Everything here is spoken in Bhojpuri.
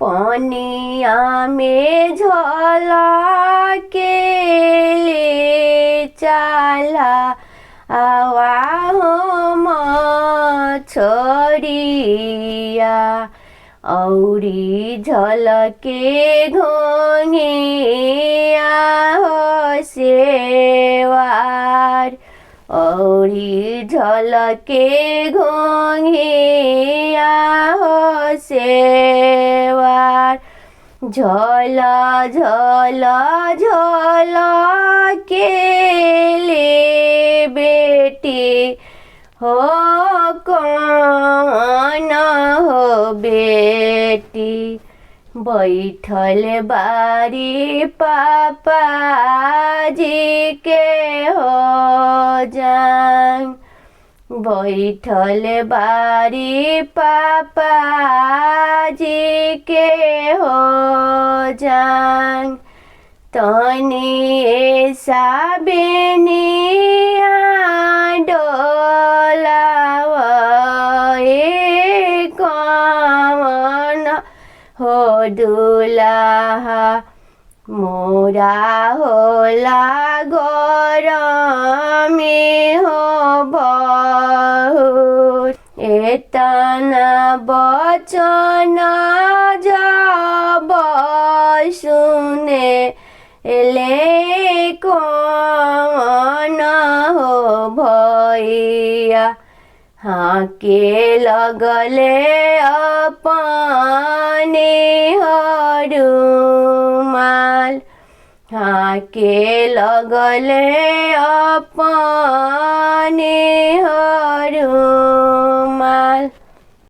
पनिया में झलके ले चला आवा हो मछरिया औरी झलके घोंघिया हो सेवार औरी झलके घोंघिया हो सेवार झल झल झल के ले बेटी हो कौन हो बेटी बैठल बारी पापा जी के हो जान बैठल बारी पापा जी के हो जान तनी ऐसा बेनिया डोलावा कौन हो दुल्हा मोरा होला गरमी हो बहुत एतना बचन जब सुने ले कौन हो भैया हाँ के लगले अपने हरुमाल हाँ के लगले अपने हरुमाल।